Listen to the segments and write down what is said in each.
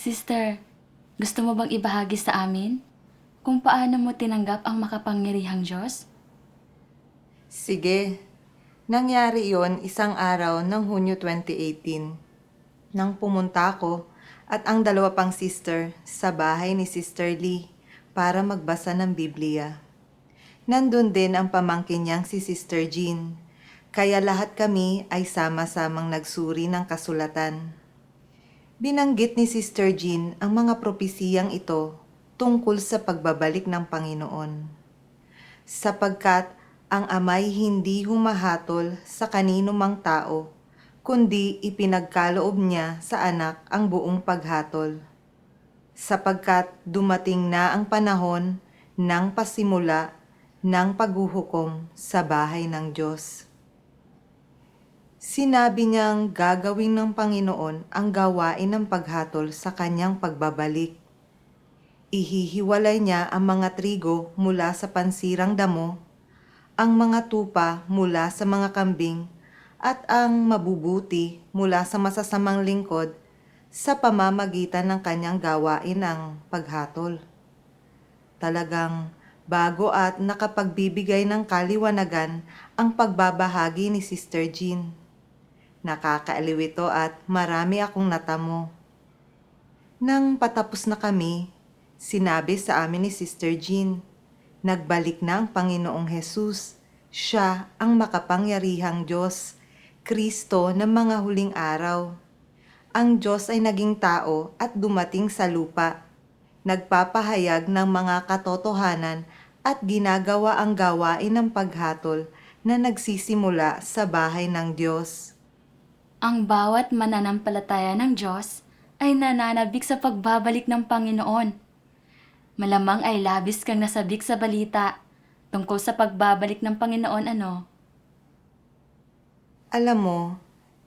Sister, gusto mo bang ibahagi sa amin kung paano mo tinanggap ang makapangyarihang Diyos? Sige, nangyari yon isang araw ng Hunyo 2018 nang pumunta ako at ang dalawa pang sister sa bahay ni Sister Lee para magbasa ng Biblia. Nandun din ang pamangkin niyang si Sister Jean, kaya lahat kami ay sama-samang nagsuri ng kasulatan. Binanggit ni Sister Jean ang mga propesiyang ito tungkol sa pagbabalik ng Panginoon. Sapagkat ang Ama'y hindi humahatol sa kanino mang tao, kundi ipinagkaloob niya sa anak ang buong paghatol. Sapagkat dumating na ang panahon ng pasimula ng paghuhukom sa bahay ng Diyos. Sinabi niyang gagawin ng Panginoon ang gawain ng paghatol sa kanyang pagbabalik. Ihihiwalay niya ang mga trigo mula sa pansirang damo, ang mga tupa mula sa mga kambing, at ang mabubuti mula sa masasamang lingkod sa pamamagitan ng kanyang gawain ng paghatol. Talagang bago at nakapagbibigay ng kaliwanagan ang pagbabahagi ni Sister Jean. Nakakaaliw ito at marami akong natamo. Nang patapos na kami, sinabi sa amin ni Sister Jean, nagbalik na ang Panginoong Hesus. Siya ang makapangyarihang Diyos, Kristo ng mga huling araw. Ang Diyos ay naging tao at dumating sa lupa. Nagpapahayag ng mga katotohanan at ginagawa ang gawain ng paghatol na nagsisimula sa bahay ng Diyos. Ang bawat mananampalataya ng Diyos ay nananabik sa pagbabalik ng Panginoon. Malamang ay labis kang nasabik sa balita tungkol sa pagbabalik ng Panginoon, ano? Alam mo,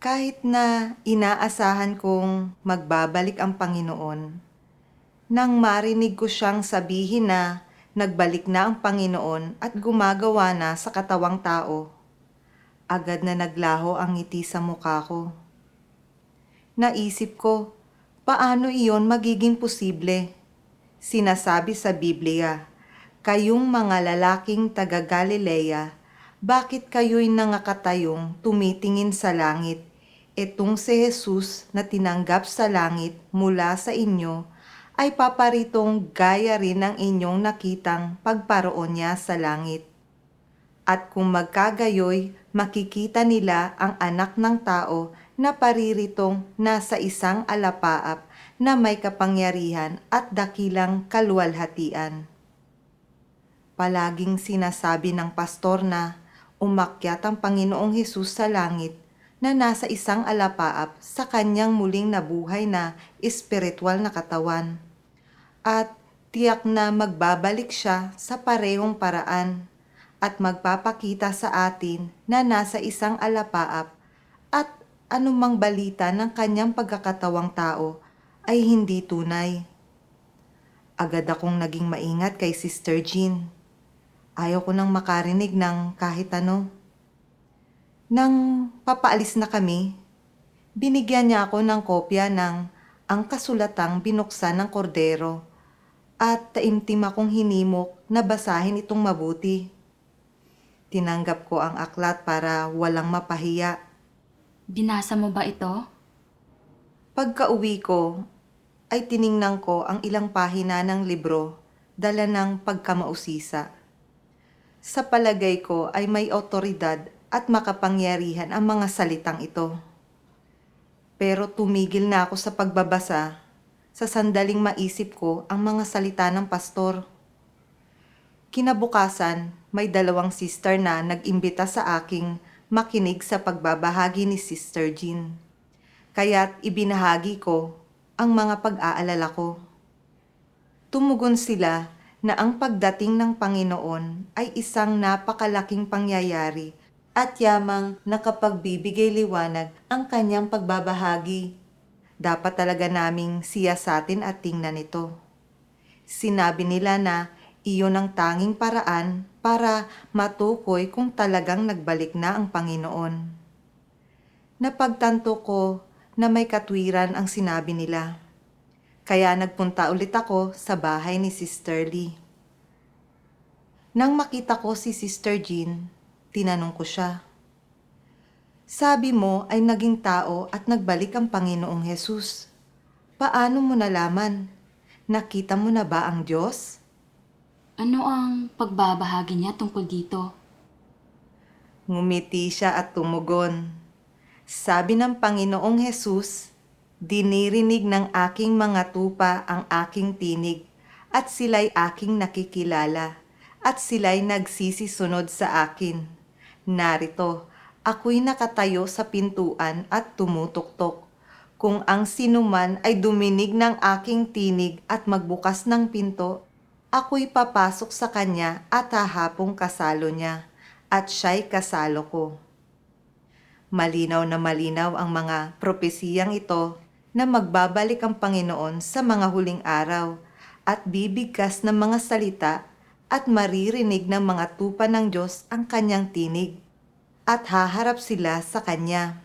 kahit na inaasahan kong magbabalik ang Panginoon, nang marinig ko siyang sabihin na nagbalik na ang Panginoon at gumagawa na sa katawang tao, agad na naglaho ang ngiti sa mukha ko. Naisip ko, paano iyon magiging posible? Sinasabi sa Biblia, kayong mga lalaking taga Galilea, bakit kayo'y nangakatayong tumitingin sa langit? Etong si Jesus na tinanggap sa langit mula sa inyo ay paparitong gaya rin ng inyong nakitang pagparoon niya sa langit. At kung magkagayoy, makikita nila ang anak ng tao na pariritong nasa isang alapaap na may kapangyarihan at dakilang kaluwalhatian. Palaging sinasabi ng pastor na umakyat ang Panginoong Hesus sa langit na nasa isang alapaap sa kanyang muling nabuhay na espiritual na katawan. At tiyak na magbabalik siya sa parehong paraan at magpapakita sa atin na nasa isang alapaap at anumang balita ng kanyang pagkakatawang tao ay hindi tunay. Agad akong naging maingat kay Sister Jean. Ayaw ko nang makarinig ng kahit ano. Nang papaalis na kami, binigyan niya ako ng kopya ng ang kasulatang binuksan ng kordero at taimtim akong hinimok na basahin itong mabuti. Tinanggap ko ang aklat para walang mapahiya. Binasa mo ba ito? Pagka-uwi ko, ay tiningnan ko ang ilang pahina ng libro, dala ng pagkamausisa. Sa palagay ko ay may otoridad at makapangyarihan ang mga salitang ito. Pero tumigil na ako sa pagbabasa sa sandaling maisip ko ang mga salita ng pastor. Kinabukasan, may dalawang sister na nag-imbita sa aking makinig sa pagbabahagi ni Sister Jean. Kaya't ibinahagi ko ang mga pag-aalala ko. Tumugon sila na ang pagdating ng Panginoon ay isang napakalaking pangyayari at yamang nakapagbibigay liwanag ang kanyang pagbabahagi. Dapat talaga naming siyasatin at tingnan ito. Sinabi nila na iyon ang tanging paraan para matukoy kung talagang nagbalik na ang Panginoon. Napagtanto ko na may katwiran ang sinabi nila. Kaya nagpunta ulit ako sa bahay ni Sister Lee. Nang makita ko si Sister Jean, tinanong ko siya, "Sabi mo ay naging tao at nagbalik ang Panginoong Hesus. Paano mo nalaman? Nakita mo na ba ang Diyos?" Ano ang pagbabahagi niya tungkol dito? Ngumiti siya at tumugon. Sabi ng Panginoong Hesus, "Dinirinig ng aking mga tupa ang aking tinig, at sila'y aking nakikilala, at sila'y nagsisisunod sa akin. Narito, ako'y nakatayo sa pintuan at tumutuktok. Kung ang sinuman ay duminig ng aking tinig at magbukas ng pinto, ako'y papasok sa kanya at hahapong kasalo niya, at siya'y kasalo ko." Malinaw na malinaw ang mga propesiyang ito na magbabalik ang Panginoon sa mga huling araw at bibigkas ng mga salita at maririnig ng mga tupa ng Diyos ang kanyang tinig at haharap sila sa kanya.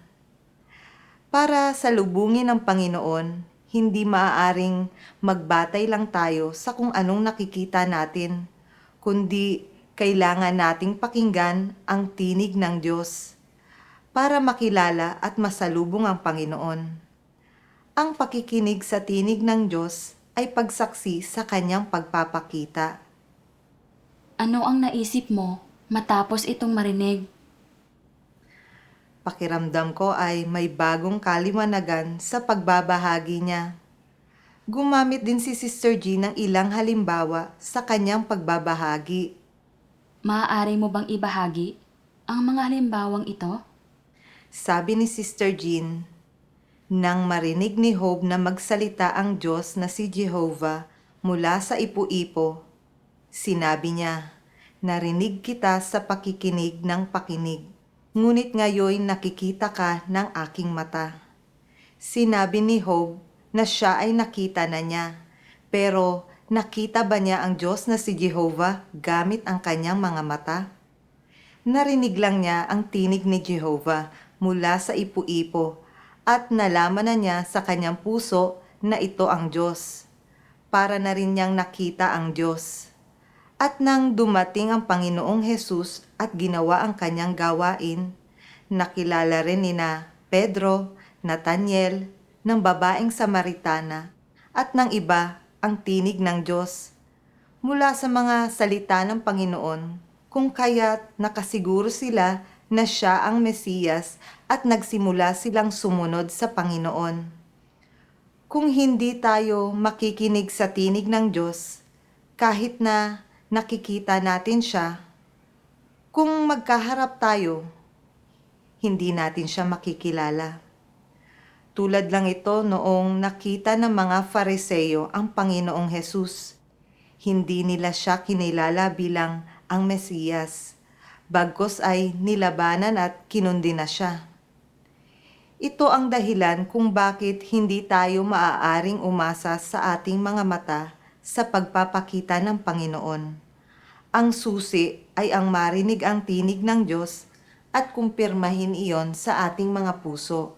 Para salubungin ang Panginoon, hindi maaaring magbatay lang tayo sa kung anong nakikita natin, kundi kailangan nating pakinggan ang tinig ng Diyos para makilala at masalubong ang Panginoon. Ang pakikinig sa tinig ng Diyos ay pagsaksi sa kanyang pagpapakita. Ano ang naisip mo matapos itong marinig? Pakiramdam ko ay may bagong kaliwanagan sa pagbabahagi niya. Gumamit din si Sister Jean ng ilang halimbawa sa kanyang pagbabahagi. Maaari mo bang ibahagi ang mga halimbawang ito? Sabi ni Sister Jean, nang marinig ni Job na magsalita ang Diyos na si Jehovah mula sa ipo-ipo, sinabi niya, "Narinig kita sa pakikinig ng pakinig, ngunit ngayon nakikita ka ng aking mata." Sinabi ni Job na siya ay nakita na niya, pero nakita ba niya ang Diyos na si Jehovah gamit ang kanyang mga mata? Narinig lang niya ang tinig ni Jehovah mula sa ipo-ipo at nalaman na niya sa kanyang puso na ito ang Diyos. Para na rin niyang nakita ang Diyos. At nang dumating ang Panginoong Hesus at ginawa ang kanyang gawain, nakilala rin nina Pedro, Nathaniel, ng babaeng Samaritana, at ng iba ang tinig ng Diyos. Mula sa mga salita ng Panginoon, kung kaya't nakasiguro sila na siya ang Mesiyas at nagsimula silang sumunod sa Panginoon. Kung hindi tayo makikinig sa tinig ng Diyos, kahit na nakikita natin siya, kung magkaharap tayo, hindi natin siya makikilala. Tulad lang ito noong nakita ng mga Fariseo ang Panginoong Hesus. Hindi nila siya kinilala bilang ang Mesiyas. Bagkus ay nilabanan at kinundi na siya. Ito ang dahilan kung bakit hindi tayo maaaring umasa sa ating mga mata sa pagpapakita ng Panginoon. Ang susi ay ang marinig ang tinig ng Diyos at kumpirmahin iyon sa ating mga puso.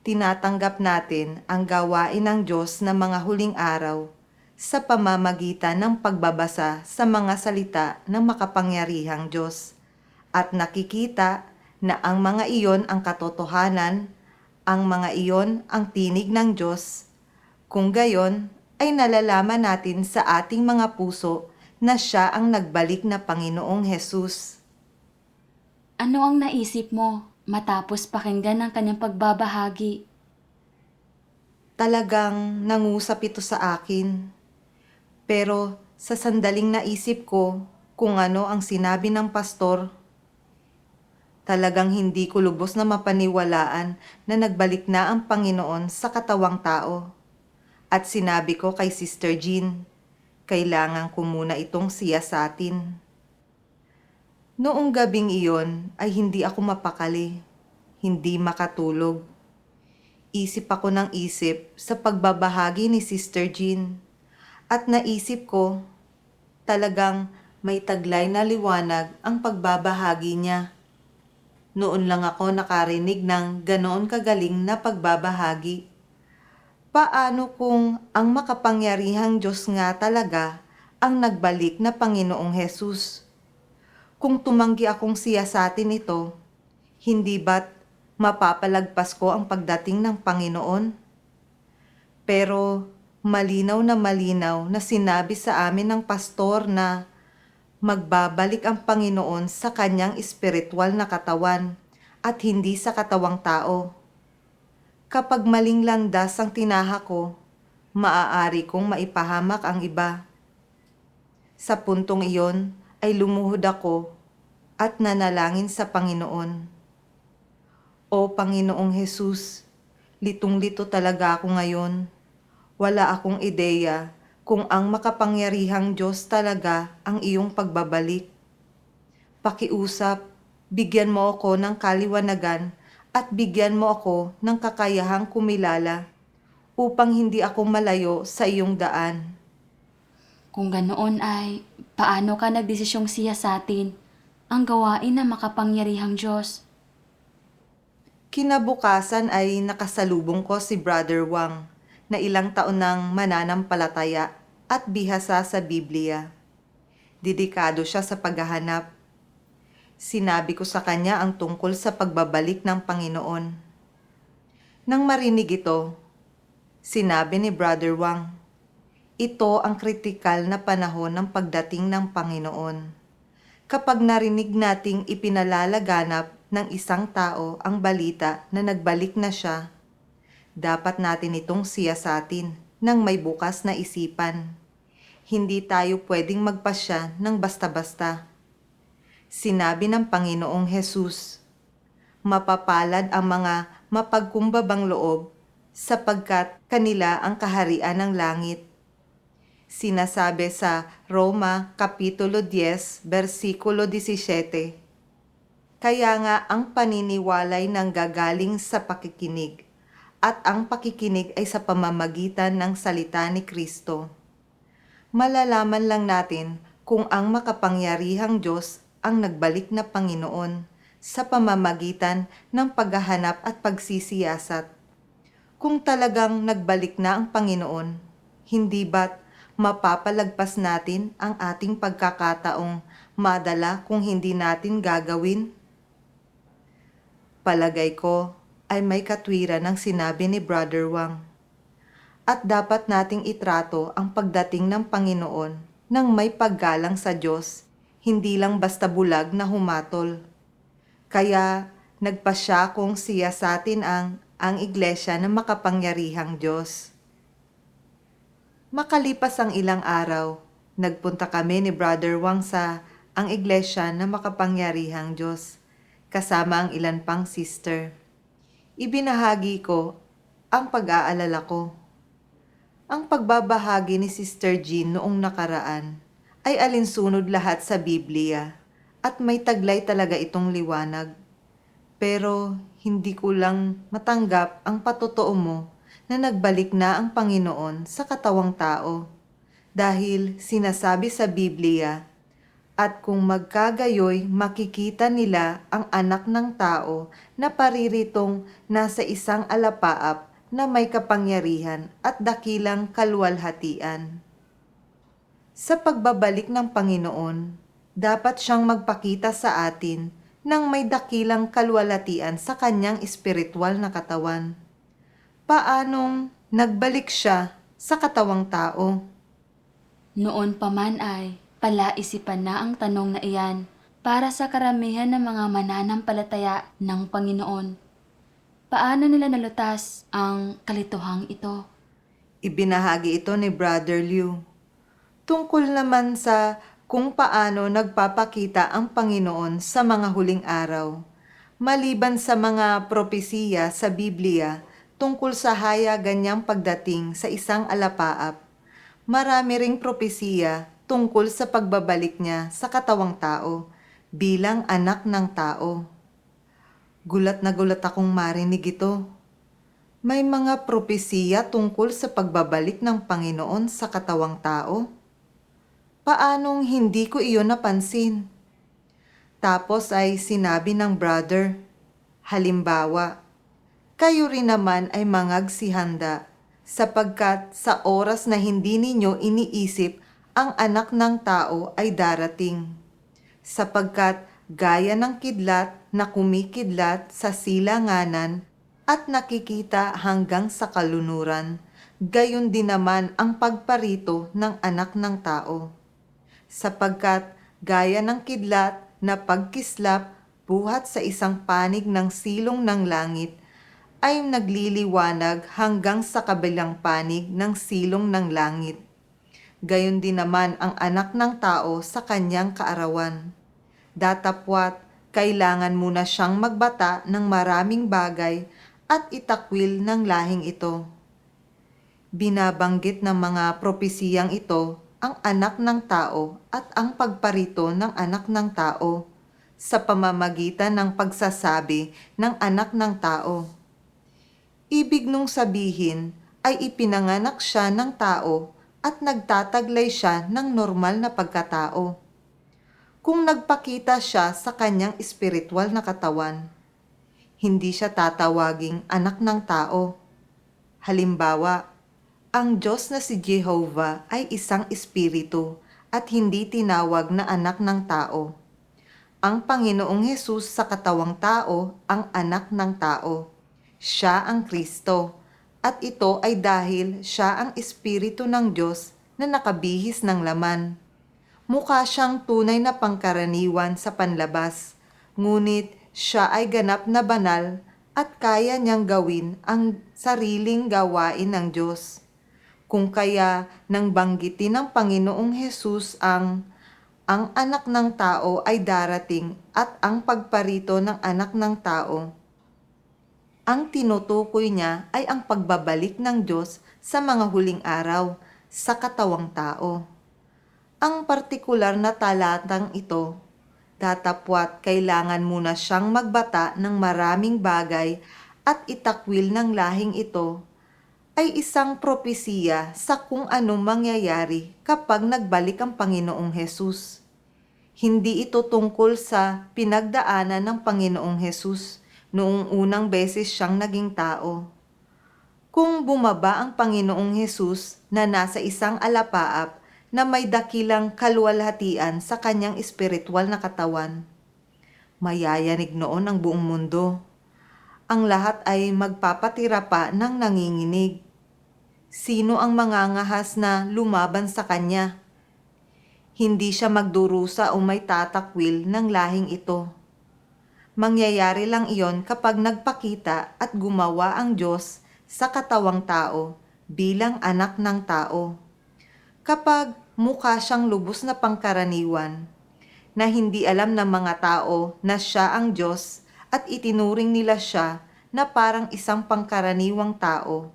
Tinatanggap natin ang gawain ng Diyos na mga huling araw sa pamamagitan ng pagbabasa sa mga salita ng makapangyarihang Diyos at nakikita na ang mga iyon ang katotohanan, ang mga iyon ang tinig ng Diyos. Kung gayon, ay nalalaman natin sa ating mga puso na siya ang nagbalik na Panginoong Hesus. Ano ang naisip mo matapos pakinggan ang kanyang pagbabahagi? Talagang nangusap ito sa akin. Pero sa sandaling naisip ko kung ano ang sinabi ng pastor, talagang hindi ko lubos na mapaniwalaan na nagbalik na ang Panginoon sa katawang tao. At sinabi ko kay Sister Jean, kailangan ko muna itong siyasatin. Noong gabing iyon ay hindi ako mapakali, hindi makatulog. Isip ako ng isip sa pagbabahagi ni Sister Jean. At naisip ko, talagang may taglay na liwanag ang pagbabahagi niya. Noon lang ako nakarinig ng ganoon kagaling na pagbabahagi. Paano kung ang makapangyarihang Diyos nga talaga ang nagbalik na Panginoong Hesus? Kung tumanggi akong siyasatin ito, hindi ba't mapapalagpas ko ang pagdating ng Panginoon? Pero malinaw na sinabi sa amin ng pastor na magbabalik ang Panginoon sa kanyang espiritual na katawan at hindi sa katawang tao. Kapag maling landas ang tinahak ko, maaari kong maipahamak ang iba. Sa puntong iyon ay lumuhod ako at nanalangin sa Panginoon. O Panginoong Hesus, litong-lito talaga ako ngayon. Wala akong ideya kung ang makapangyarihang Diyos talaga ang iyong pagbabalik. Pakiusap, bigyan mo ako ng kaliwanagan at bigyan mo ako ng kakayahang kumilala upang hindi ako malayo sa iyong daan. Kung ganoon ay, paano ka nagdesisyong siyasatin ang gawain ng makapangyarihang Diyos? Kinabukasan ay nakasalubong ko si Brother Wang na ilang taon nang mananampalataya at bihasa sa Biblia. Dedikado siya sa paghahanap. Sinabi ko sa kanya ang tungkol sa pagbabalik ng Panginoon. Nang marinig ito, sinabi ni Brother Wang, ito ang kritikal na panahon ng pagdating ng Panginoon. Kapag narinig nating ipinalalaganap ng isang tao ang balita na nagbalik na siya, dapat natin itong siyasatin ng may bukas na isipan. Hindi tayo pwedeng magpasya ng basta-basta. Sinabi ng Panginoong Hesus, mapapalad ang mga mapagkumbabang loob sapagkat kanila ang kaharian ng langit. Sinasabi sa Roma Kapitulo 10, versikulo 17. Kaya nga ang paniniwalay nanggagaling sa pakikinig, at ang pakikinig ay sa pamamagitan ng salita ni Kristo. Malalaman lang natin kung ang makapangyarihang Diyos ang nagbalik na Panginoon sa pamamagitan ng paghahanap at pagsisiyasat. Kung talagang nagbalik na ang Panginoon, hindi ba't mapapalagpas natin ang ating pagkakataong madala kung hindi natin gagawin? Palagay ko ay may katwiran ng sinabi ni Brother Wang. At dapat nating itrato ang pagdating ng Panginoon nang may paggalang sa Diyos, hindi lang basta bulag na humatol. Kaya nagpasya kong siyasatin ang iglesia ng makapangyarihang Diyos. Makalipas ang ilang araw, nagpunta kami ni Brother Wang sa ang iglesia ng makapangyarihang Diyos, kasama ang ilan pang sister. Ibinahagi ko ang pag-aalala ko. Ang pagbabahagi ni Sister Jean noong nakaraan ay alinsunod lahat sa Biblia at may taglay talaga itong liwanag. Pero hindi ko lang matanggap ang patotoo mo na nagbalik na ang Panginoon sa katawang tao dahil sinasabi sa Biblia, at kung magkagayoy makikita nila ang anak ng tao na pariritong nasa isang alapaap na may kapangyarihan at dakilang kaluwalhatian. Sa pagbabalik ng Panginoon, dapat siyang magpakita sa atin ng may dakilang kaluwalhatian sa kanyang espiritual na katawan. Paanong nagbalik siya sa katawang tao? Noon pa man ay, palaisipan na ang tanong na iyan para sa karamihan ng mga mananampalataya ng Panginoon. Paano nila nalutas ang kalituhang ito? Ibinahagi ito ni Brother Liu. Tungkol naman sa kung paano nagpapakita ang Panginoon sa mga huling araw, maliban sa mga propesiya sa Biblia tungkol sa hayagan niyang pagdating sa isang alapaap, marami ring propesiya tungkol sa pagbabalik niya sa katawang tao bilang anak ng tao. Gulat na gulat akong marinig ito. May mga propesiya tungkol sa pagbabalik ng Panginoon sa katawang tao? Paanong hindi ko iyon napansin? Tapos ay sinabi ng brother, halimbawa, kayo rin naman ay mangagsihanda sapagkat sa oras na hindi ninyo iniisip, ang anak ng tao ay darating. Sapagkat gaya ng kidlat na kumikidlat sa silanganan at nakikita hanggang sa kalunuran, gayon din naman ang pagparito ng anak ng tao. Sapagkat gaya ng kidlat na pagkislap buhat sa isang panig ng silong ng langit, ay nagliliwanag hanggang sa kabilang panig ng silong ng langit. Gayon din naman ang anak ng tao sa kanyang kaarawan. Datapwat, kailangan muna siyang magbata ng maraming bagay at itakwil ng lahing ito. Binabanggit ng mga propesiyang ito ang anak ng tao at ang pagparito ng anak ng tao sa pamamagitan ng pagsasabi ng anak ng tao. Ibig nung sabihin ay ipinanganak siya ng tao at nagtataglay siya ng normal na pagkatao. Kung nagpakita siya sa kanyang espiritual na katawan, hindi siya tatawaging anak ng tao. Halimbawa, ang Diyos na si Jehovah ay isang espiritu at hindi tinawag na anak ng tao. Ang Panginoong Hesus sa katawang tao ang anak ng tao. Siya ang Kristo, at ito ay dahil siya ang Espiritu ng Diyos na nakabihis ng laman. Mukha siyang tunay na pangkaraniwan sa panlabas, ngunit siya ay ganap na banal at kaya niyang gawin ang sariling gawain ng Diyos. Kung kaya nang banggitin ng Panginoong Hesus ang anak ng tao ay darating at ang pagparito ng anak ng tao, ang tinutukoy niya ay ang pagbabalik ng Diyos sa mga huling araw sa katawang tao. Ang partikular na talatang ito, datapwat kailangan muna siyang magbata ng maraming bagay at itakwil ng lahing ito, ay isang propesiya sa kung anong mangyayari kapag nagbalik ang Panginoong Hesus. Hindi ito tungkol sa pinagdaanan ng Panginoong Hesus noong unang beses siyang naging tao. Kung bumaba ang Panginoong Hesus na nasa isang alapaap na may dakilang kaluwalhatian sa kanyang espiritual na katawan, mayayanig noon ang buong mundo. Ang lahat ay magpapatira pa ng nanginginig. Sino ang mangangahas na lumaban sa kanya? Hindi siya magdurusa o may tatakwil ng lahing ito. Mangyayari lang iyon kapag nagpakita at gumawa ang Diyos sa katawang tao bilang anak ng tao. Kapag mukha siyang lubos na pangkaraniwan, na hindi alam ng mga tao na siya ang Diyos at itinuring nila siya na parang isang pangkaraniwang tao,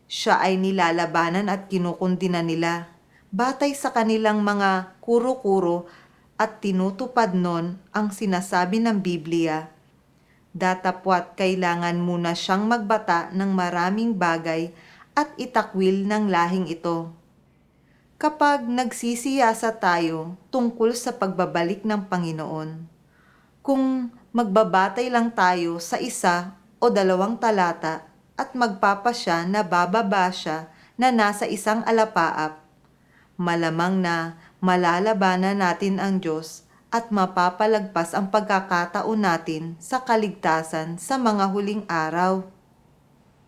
siya ay nilalabanan at kinukundina nila batay sa kanilang mga kuro-kuro at tinutupad nun ang sinasabi ng Biblia. Datapwat kailangan muna siyang magbata ng maraming bagay at itakwil ng lahing ito. Kapag nagsisiyasa tayo tungkol sa pagbabalik ng Panginoon, kung magbabatay lang tayo sa 1 o 2 talata at magpapasya na bababa siya na nasa isang alapaap, malamang na malalabanan natin ang Diyos at mapapalagpas ang pagkakataon natin sa kaligtasan sa mga huling araw.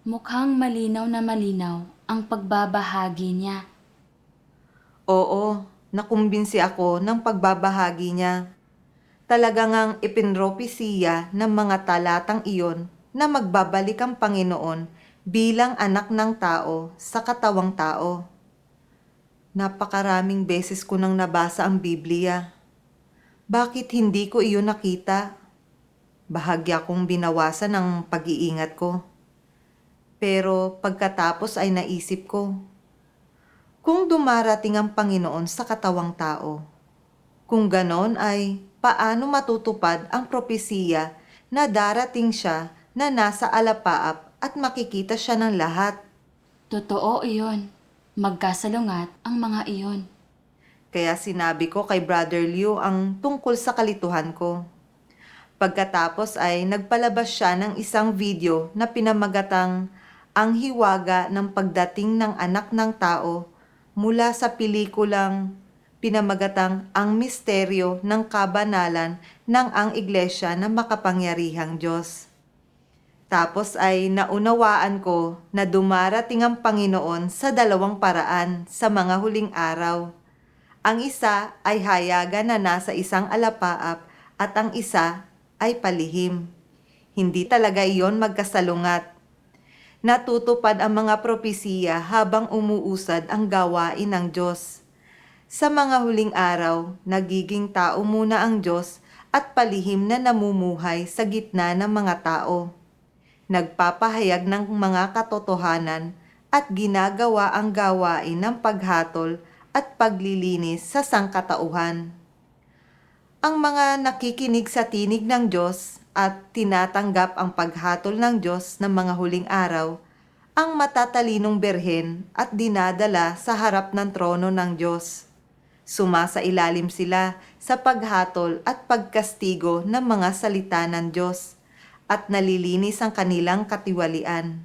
Mukhang malinaw na malinaw ang pagbabahagi niya. Oo, nakumbinsi ako ng pagbabahagi niya. Talaga ngang ipinropesiya ng mga talatang iyon na magbabalik ang Panginoon bilang anak ng tao sa katawang tao. Napakaraming beses ko nang nabasa ang Biblia. Bakit hindi ko iyon nakita? Bahagya kong binawasan ng pag-iingat ko. Pero pagkatapos ay naisip ko, kung dumarating ang Panginoon sa katawang tao, kung ganon ay paano matutupad ang propesiya na darating siya na nasa alapaap at makikita siya ng lahat? Totoo iyon. Magkasalungat ang mga iyon. Kaya sinabi ko kay Brother Liu ang tungkol sa kalituhan ko. Pagkatapos ay nagpalabas siya ng isang video na pinamagatang ang hiwaga ng pagdating ng anak ng tao mula sa pelikulang pinamagatang Ang Misteryo ng Kabanalan ng ang Iglesia ng Makapangyarihang Diyos. Tapos ay naunawaan ko na dumarating ang Panginoon sa dalawang paraan sa mga huling araw. Ang isa ay hayagan na nasa isang alapaap at ang isa ay palihim. Hindi talaga iyon magkasalungat. Natutupad ang mga propesiya habang umuusad ang gawain ng Diyos. Sa mga huling araw, nagiging tao muna ang Diyos at palihim na namumuhay sa gitna ng mga tao. Nagpapahayag ng mga katotohanan at ginagawa ang gawain ng paghatol at paglilinis sa sangkatauhan. Ang mga nakikinig sa tinig ng Diyos at tinatanggap ang paghatol ng Diyos ng mga huling araw, ang matatalinong berhen at dinadala sa harap ng trono ng Diyos. Sumasailalim sila sa paghatol at pagkastigo ng mga salita ng Diyos at nalilinis ang kanilang katiwalian.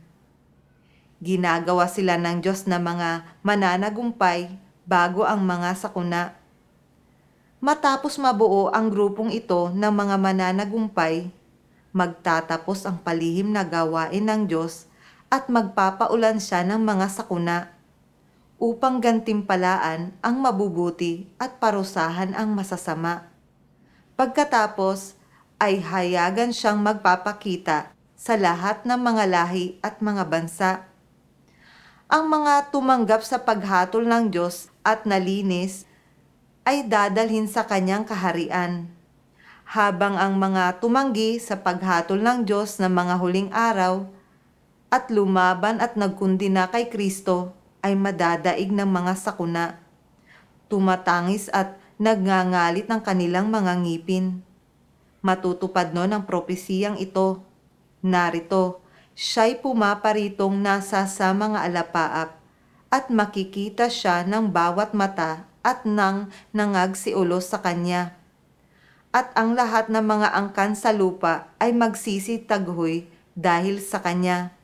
Ginagawa sila ng Diyos na mga mananagumpay bago ang mga sakuna. Matapos mabuo ang grupong ito ng mga mananagumpay, magtatapos ang palihim na gawain ng Diyos at magpapaulan siya ng mga sakuna upang gantimpalaan ang mabubuti at parusahan ang masasama. Pagkatapos ay hayagan siyang magpapakita sa lahat ng mga lahi at mga bansa. Ang mga tumanggap sa paghatol ng Diyos at nalinis ay dadalhin sa kanyang kaharian, habang ang mga tumanggi sa paghatol ng Diyos ng mga huling araw at lumaban at nagkundina kay Kristo ay madadaig ng mga sakuna, tumatangis at nagngangalit ng kanilang mga ngipin. Matutupad nun ang propesiyang ito. Narito, siya'y pumaparitong nasa sa mga alapaap at makikita siya ng bawat mata at nang nangagsiulos sa kanya. At ang lahat ng mga angkan sa lupa ay magsisitaghoy dahil sa kanya.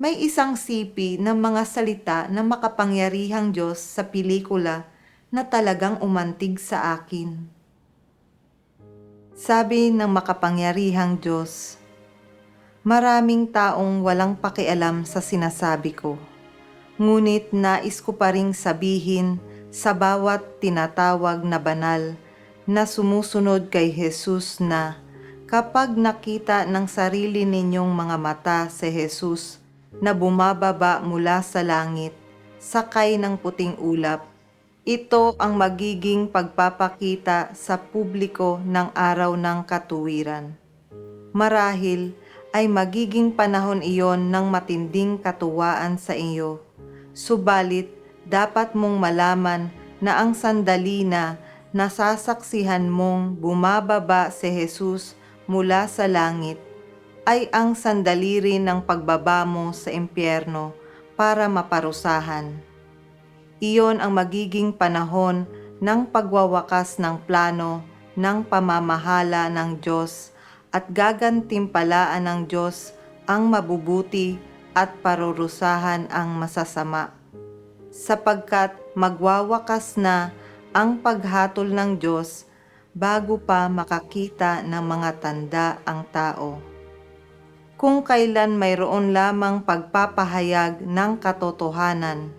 May isang sipi ng mga salita ng makapangyarihang Diyos sa pelikula na talagang umantig sa akin. Sabi ng makapangyarihang Diyos, maraming taong walang pakialam sa sinasabi ko. Ngunit nais ko pa ring sabihin sa bawat tinatawag na banal na sumusunod kay Jesus na kapag nakita ng sarili ninyong mga mata si Jesus na bumababa mula sa langit, sakay ng puting ulap, ito ang magiging pagpapakita sa publiko ng araw ng katuwiran. Marahil ay magiging panahon iyon ng matinding katuwaan sa iyo. Subalit, dapat mong malaman na ang sandali na nasasaksihan mong bumababa si Jesus mula sa langit ay ang sandali rin ng pagbaba mo sa impyerno para maparusahan. Iyon ang magiging panahon ng pagwawakas ng plano ng pamamahala ng Diyos at gagantimpalaan ng Diyos ang mabubuti at parurusahan ang masasama. Sapagkat magwawakas na ang paghatol ng Diyos bago pa makakita ng mga tanda ang tao. Kung kailan mayroon lamang pagpapahayag ng katotohanan,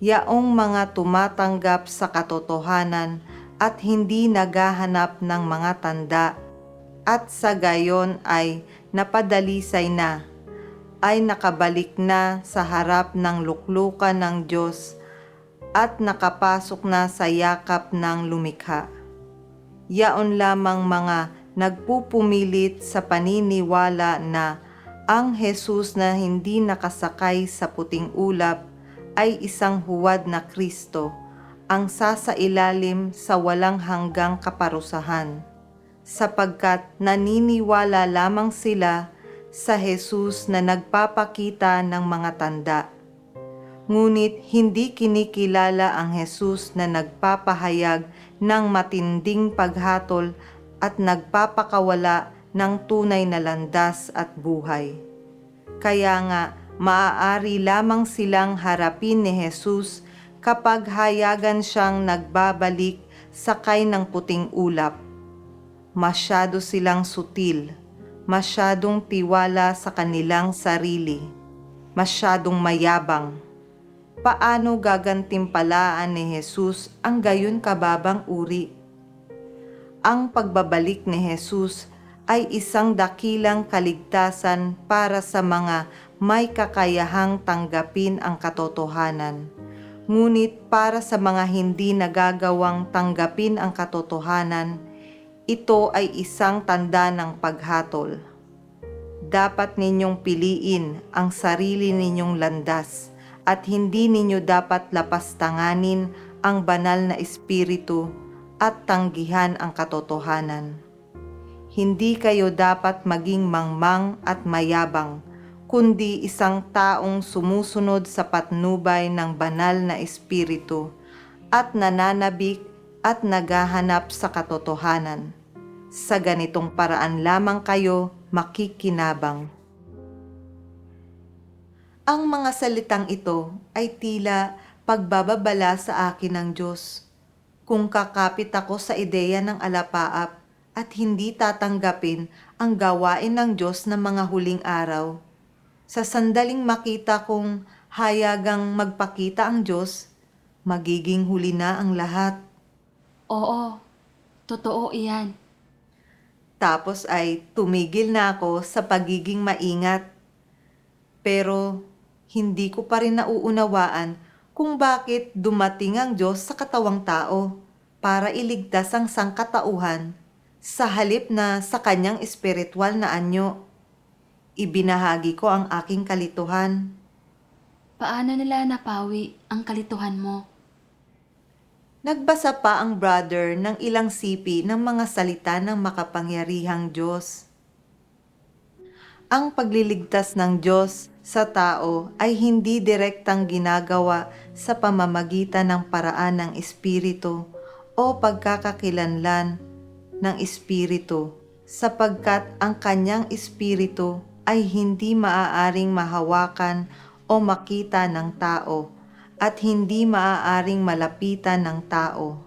yaong mga tumatanggap sa katotohanan at hindi naghahanap ng mga tanda, at sa gayon ay napadalisay na, ay nakabalik na sa harap ng luklukan ng Diyos at nakapasok na sa yakap ng lumikha. Yaon lamang mga nagpupumilit sa paniniwala na ang Jesus na hindi nakasakay sa puting ulap ay isang huwad na Kristo, ang sasailalim sa walang hanggang kaparusahan, sapagkat naniniwala lamang sila sa Jesus na nagpapakita ng mga tanda. Ngunit hindi kinikilala ang Jesus na nagpapahayag ng matinding paghatol at nagpapakawala ng tunay na landas at buhay. Kaya nga, maaari lamang silang harapin ni Jesus kapag hayagan siyang nagbabalik sakay ng puting ulap. Masyado silang sutil, masyadong tiwala sa kanilang sarili, masyadong mayabang. Paano gagantimpalaan ni Jesus ang gayon kababang uri? Ang pagbabalik ni Jesus ay isang dakilang kaligtasan para sa mga may kakayahang tanggapin ang katotohanan. Ngunit para sa mga hindi nagagawang tanggapin ang katotohanan, ito ay isang tanda ng paghatol. Dapat ninyong piliin ang sarili ninyong landas at hindi ninyo dapat lapastanganin ang banal na espiritu at tanggihan ang katotohanan. Hindi kayo dapat maging mangmang at mayabang, kundi isang taong sumusunod sa patnubay ng banal na espiritu at nananabik at naghahanap sa katotohanan. Sa ganitong paraan lamang kayo makikinabang. Ang mga salitang ito ay tila pagbababala sa akin ng Diyos. Kung kakapit ako sa ideya ng alapaap at hindi tatanggapin ang gawain ng Diyos ng mga huling araw, sa sandaling makita kong hayagang magpakita ang Diyos, magiging huli na ang lahat. Oo, totoo iyan. Tapos ay tumigil na ako sa pagiging maingat. Pero hindi ko pa rin nauunawaan kung bakit dumating ang Diyos sa katawang tao para iligtas ang sangkatauhan sa halip na sa kanyang espiritual na anyo. Ibinahagi ko ang aking kalituhan. Paano nila napawi ang kalituhan mo? Nagbasa pa ang brother ng ilang sipi ng mga salita ng makapangyarihang Diyos. Ang pagliligtas ng Diyos sa tao ay hindi direktang ginagawa sa pamamagitan ng paraan ng Espiritu o pagkakakilanlan ng Espiritu, sapagkat ang kanyang Espiritu ay hindi maaaring mahawakan o makita ng tao at hindi maaaring malapitan ng tao.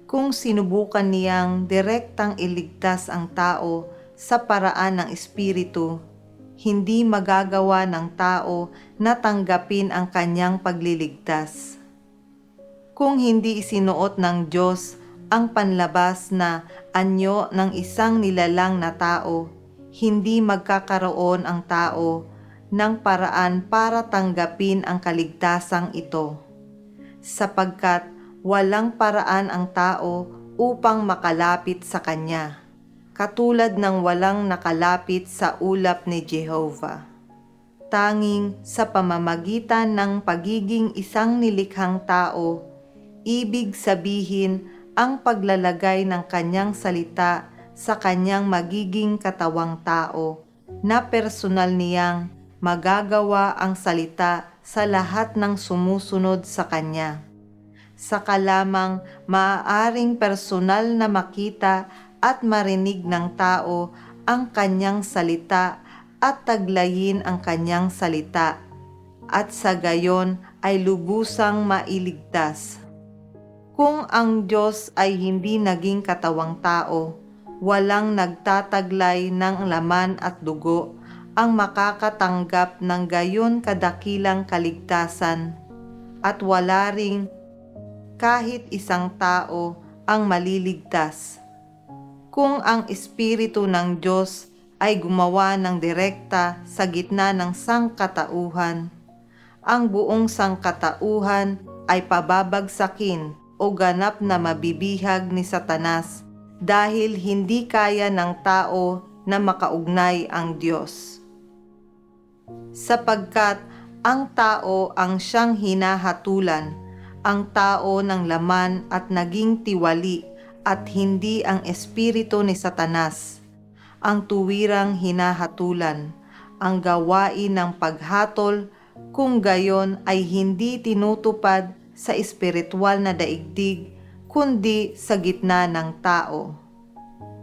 Kung sinubukan niyang direktang iligtas ang tao sa paraan ng Espiritu, hindi magagawa ng tao na tanggapin ang kanyang pagliligtas. Kung hindi isinuot ng Diyos ang panlabas na anyo ng isang nilalang na tao, hindi magkakaroon ang tao ng paraan para tanggapin ang kaligtasang ito, sapagkat walang paraan ang tao upang makalapit sa Kanya, katulad ng walang nakalapit sa ulap ni Jehovah. Tanging sa pamamagitan ng pagiging isang nilikhang tao, ibig sabihin ang paglalagay ng Kanyang salita sa Kanyang magiging katawang tao, na personal niyang magagawa ang salita sa lahat ng sumusunod sa Kanya. Saka lamang maaaring personal na makita at marinig ng tao ang Kanyang salita at taglayin ang Kanyang salita, at sa gayon ay lubusang mailigtas. Kung ang Diyos ay hindi naging katawang tao, walang nagtataglay ng laman at dugo ang makakatanggap ng gayon kadakilang kaligtasan, at wala ring kahit isang tao ang maliligtas. Kung ang Espiritu ng Diyos ay gumawa ng direkta sa gitna ng sangkatauhan, ang buong sangkatauhan ay pababagsakin o ganap na mabibihag ni Satanas dahil hindi kaya ng tao na makaugnay ang Diyos. Sapagkat ang tao ang siyang hinahatulan, ang tao ng laman at naging tiwali, at hindi ang espiritu ni Satanas, ang tuwirang hinahatulan, ang gawain ng paghatol, kung gayon ay hindi tinutupad sa espiritual na daigdig, kundi sa gitna ng tao.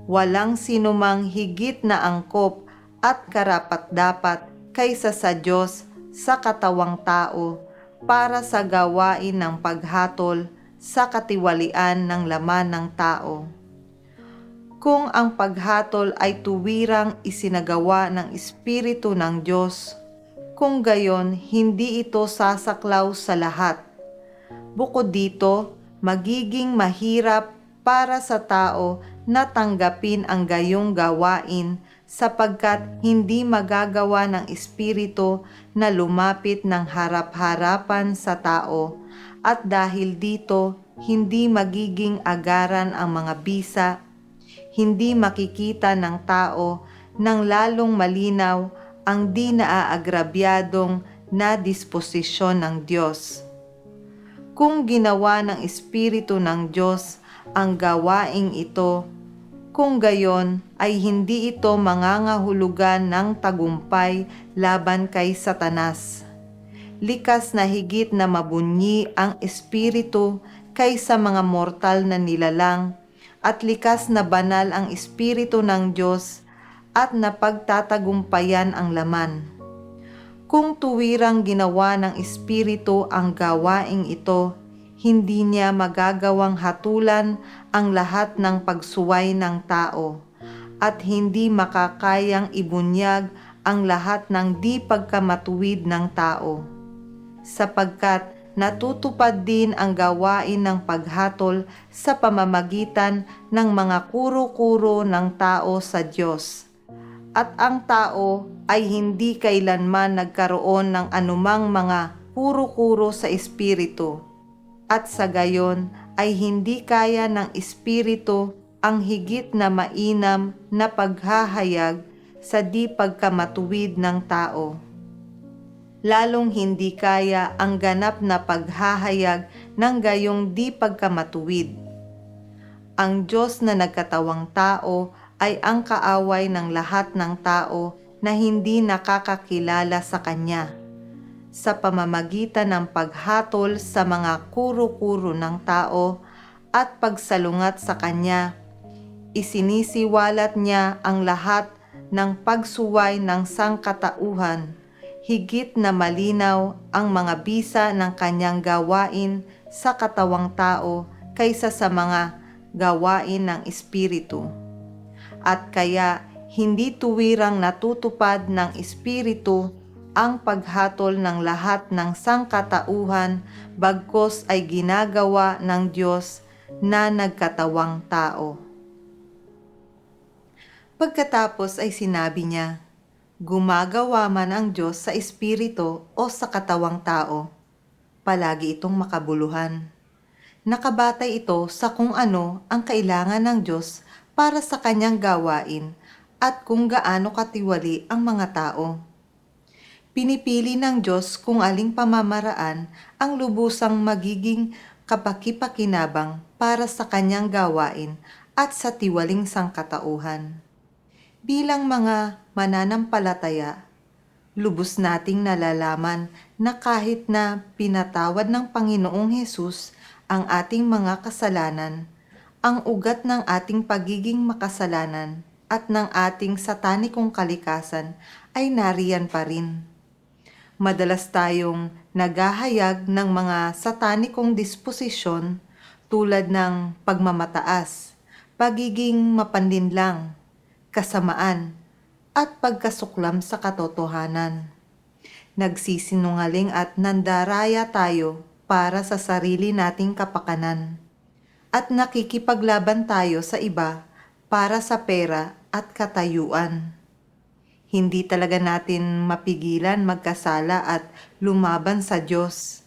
Walang sinumang higit na angkop at karapat-dapat kaysa sa Diyos sa katawang tao para sa gawain ng paghatol sa katiwalian ng laman ng tao. Kung ang paghatol ay tuwirang isinagawa ng Espiritu ng Diyos, kung gayon hindi ito sasaklaw sa lahat. Bukod dito, magiging mahirap para sa tao na tanggapin ang gayong gawain sapagkat hindi magagawa ng Espiritu na lumapit ng harap-harapan sa tao at dahil dito hindi magiging agaran ang mga bisa, hindi makikita ng tao ng lalong malinaw ang di naaagrabyadong na disposisyon ng Diyos. Kung ginawa ng Espiritu ng Diyos ang gawaing ito, kung gayon ay hindi ito mangangahulugan ng tagumpay laban kay Satanas. Likas na higit na mabunyi ang Espiritu kaysa mga mortal na nilalang at likas na banal ang Espiritu ng Diyos at napagtatagumpayan ang laman. Kung tuwirang ginawa ng Espiritu ang gawaing ito, hindi niya magagawang hatulan ang lahat ng pagsuway ng tao at hindi makakayang ibunyag ang lahat ng di pagkamatuwid ng tao. Sapagkat natutupad din ang gawain ng paghatol sa pamamagitan ng mga kuro-kuro ng tao sa Diyos. At ang tao ay hindi kailanman nagkaroon ng anumang mga kuro-kuro sa Espiritu. At sa gayon ay hindi kaya ng Espiritu ang higit na mainam na paghahayag sa di pagkamatuwid ng tao. Lalong hindi kaya ang ganap na paghahayag ng gayong di pagkamatuwid. Ang Diyos na nagkatawang tao ay ang kaaway ng lahat ng tao na hindi nakakakilala sa Kanya. Sa pamamagitan ng paghatol sa mga kuro-kuro ng tao at pagsalungat sa Kanya, isinisiwalat niya ang lahat ng pagsuway ng sangkatauhan. Higit na malinaw ang mga bisa ng Kanyang gawain sa katawang tao kaysa sa mga gawain ng Espiritu. At kaya hindi tuwirang natutupad ng Espiritu ang paghatol ng lahat ng sangkatauhan bagkos ay ginagawa ng Diyos na nagkatawang tao. Pagkatapos ay sinabi niya, gumagawa man ang Diyos sa Espiritu o sa katawang tao, palagi itong makabuluhan. Nakabatay ito sa kung ano ang kailangan ng Diyos para sa Kanyang gawain at kung gaano katiwali ang mga tao. Pinipili ng Diyos kung aling pamamaraan ang lubusang magiging kapakipakinabang para sa Kanyang gawain at sa tiwaling sangkatauhan. Bilang mga mananampalataya, lubos nating nalalaman na kahit na pinatawad ng Panginoong Hesus ang ating mga kasalanan, ang ugat ng ating pagiging makasalanan at ng ating satanikong kalikasan ay nariyan pa rin. Madalas tayong naghahayag ng mga satanikong disposisyon tulad ng pagmamataas, pagiging mapanlinlang, kasamaan, at pagkasuklam sa katotohanan. Nagsisinungaling at nandaraya tayo para sa sarili nating kapakanan. At nakikipaglaban tayo sa iba para sa pera at katayuan. Hindi talaga natin mapigilan magkasala at lumaban sa Diyos.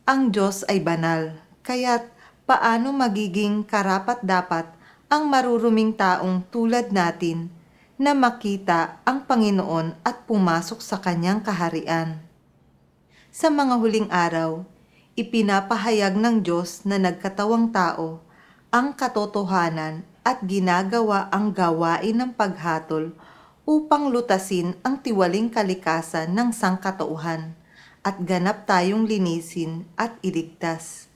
Ang Diyos ay banal, kaya't paano magiging karapat-dapat ang maruruming taong tulad natin na makita ang Panginoon at pumasok sa Kanyang kaharian. Sa mga huling araw, ipinapahayag ng Diyos na nagkatawang tao ang katotohanan at ginagawa ang gawain ng paghatol upang lutasin ang tiwaling kalikasan ng sangkatauhan at ganap tayong linisin at iligtas.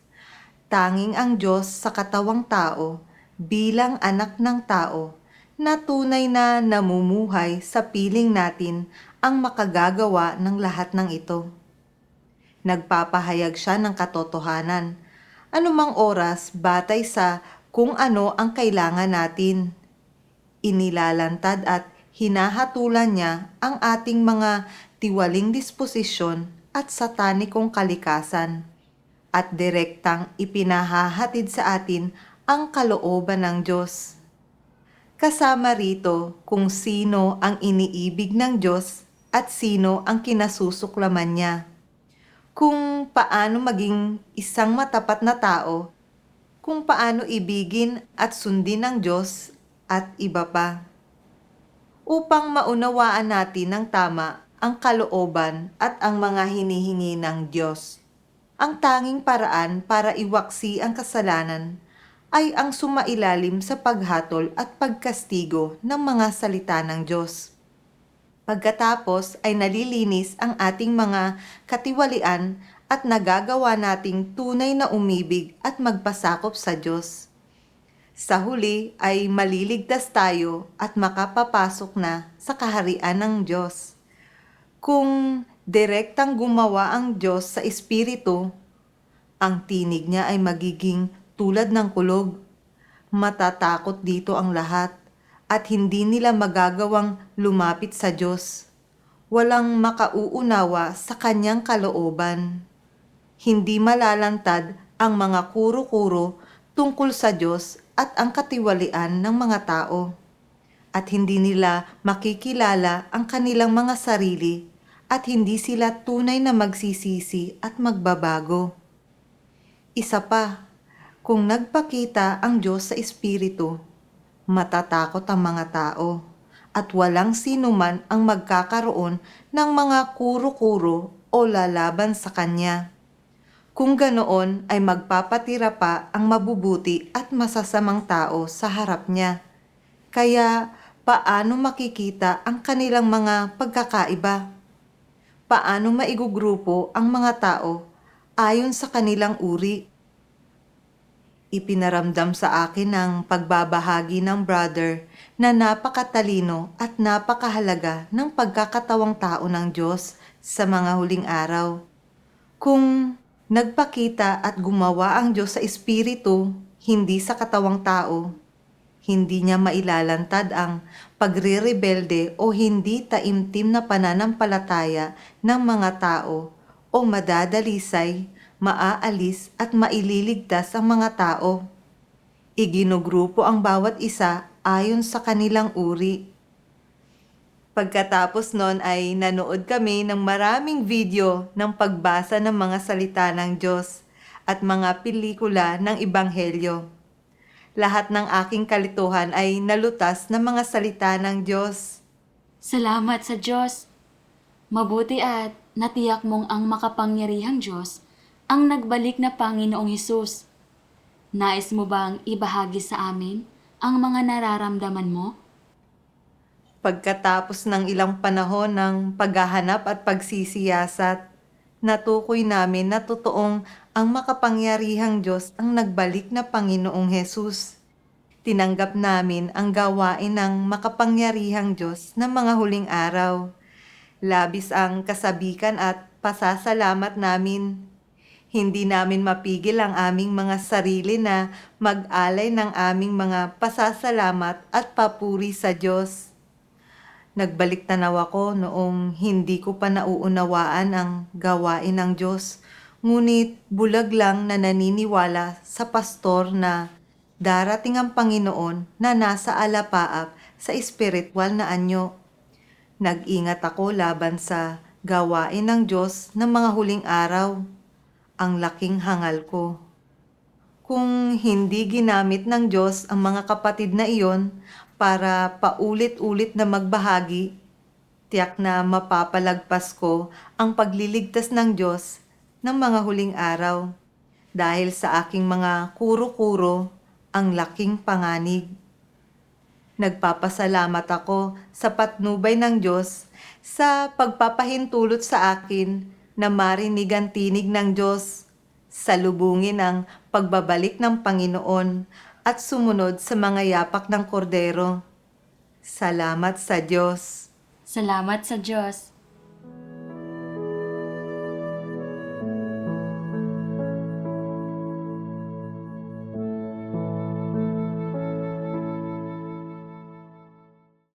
Tanging ang Diyos sa katawang tao bilang anak ng tao na tunay na namumuhay sa piling natin ang makagagawa ng lahat ng ito. Nagpapahayag siya ng katotohanan, anumang oras batay sa kung ano ang kailangan natin. Inilalantad at hinahatulan niya ang ating mga tiwaling disposisyon at satanikong kalikasan at direktang ipinahahatid sa atin ang kalooban ng Diyos. Kasama rito kung sino ang iniibig ng Diyos at sino ang kinasusuklaman niya. Kung paano maging isang matapat na tao, kung paano ibigin at sundin ng Diyos at iba pa. Upang maunawaan natin ng tama ang kalooban at ang mga hinihingi ng Diyos. Ang tanging paraan para iwaksi ang kasalanan ay ang sumailalim sa paghatol at pagkastigo ng mga salita ng Diyos. Pagkatapos ay nalilinis ang ating mga katiwalian at nagagawa nating tunay na umibig at magpasakop sa Diyos. Sa huli ay maliligtas tayo at makapapasok na sa kaharian ng Diyos. Kung direktang gumawa ang Diyos sa Espiritu, ang tinig niya ay magiging tulad ng kulog. Matatakot dito ang lahat at hindi nila magagawang lumapit sa Diyos. Walang makauunawa sa kanyang kalooban. Hindi malalantad ang mga kuro-kuro tungkol sa Diyos at ang katiwalian ng mga tao. At hindi nila makikilala ang kanilang mga sarili at hindi sila tunay na magsisisi at magbabago. Isa pa, kung nagpakita ang Diyos sa Espiritu, matatakot ang mga tao at walang sinuman ang magkakaroon ng mga kuro-kuro o lalaban sa Kanya. Kung ganoon ay magpapatira pa ang mabubuti at masasamang tao sa harap niya. Kaya paano makikita ang kanilang mga pagkakaiba? Paano maigugrupo ang mga tao ayon sa kanilang uri? Ipinaramdam sa akin ang pagbabahagi ng brother na napakatalino at napakahalaga ng pagkakatawang tao ng Diyos sa mga huling araw. Kung nagpakita at gumawa ang Diyos sa Espiritu, hindi sa katawang tao, hindi niya mailalantad ang pagre-rebelde o hindi taimtim na pananampalataya ng mga tao o madadalisay, maaalis at maililigtas ang mga tao. Iginugrupo ang bawat isa ayon sa kanilang uri. Pagkatapos nun ay nanood kami ng maraming video ng pagbasa ng mga salita ng Diyos at mga pelikula ng Ebanghelyo. Lahat ng aking kalituhan ay nalutas ng mga salita ng Diyos. Salamat sa Diyos. Mabuti at natiyak mong ang makapangyarihang Diyos ang nagbalik na Panginoong Hesus. Nais mo bang ibahagi sa amin ang mga nararamdaman mo? Pagkatapos ng ilang panahon ng paghahanap at pagsisiyasat, natukoy namin na totoong ang makapangyarihang Diyos ang nagbalik na Panginoong Hesus. Tinanggap namin ang gawain ng makapangyarihang Diyos ng mga huling araw. Labis ang kasabikan at pasasalamat namin. Hindi namin mapigil ang aming mga sarili na mag-alay ng aming mga pasasalamat at papuri sa Diyos. Nagbalik tanaw ako noong hindi ko pa nauunawaan ang gawain ng Diyos. Ngunit bulag lang na naniniwala sa pastor na darating ang Panginoon na nasa alapaap sa espiritual na anyo. Nag-ingat ako laban sa gawain ng Diyos ng mga huling araw. Ang laking hangal ko. Kung hindi ginamit ng Diyos ang mga kapatid na iyon para paulit-ulit na magbahagi, tiyak na mapapalagpas ko ang pagliligtas ng Diyos ng mga huling araw dahil sa aking mga kuro-kuro ang laking panganib. Nagpapasalamat ako sa patnubay ng Diyos sa pagpapahintulot sa akin na marinig ang tinig ng Diyos, salubungin ang pagbabalik ng Panginoon at sumunod sa mga yapak ng kordero. Salamat sa Diyos. Salamat sa Diyos.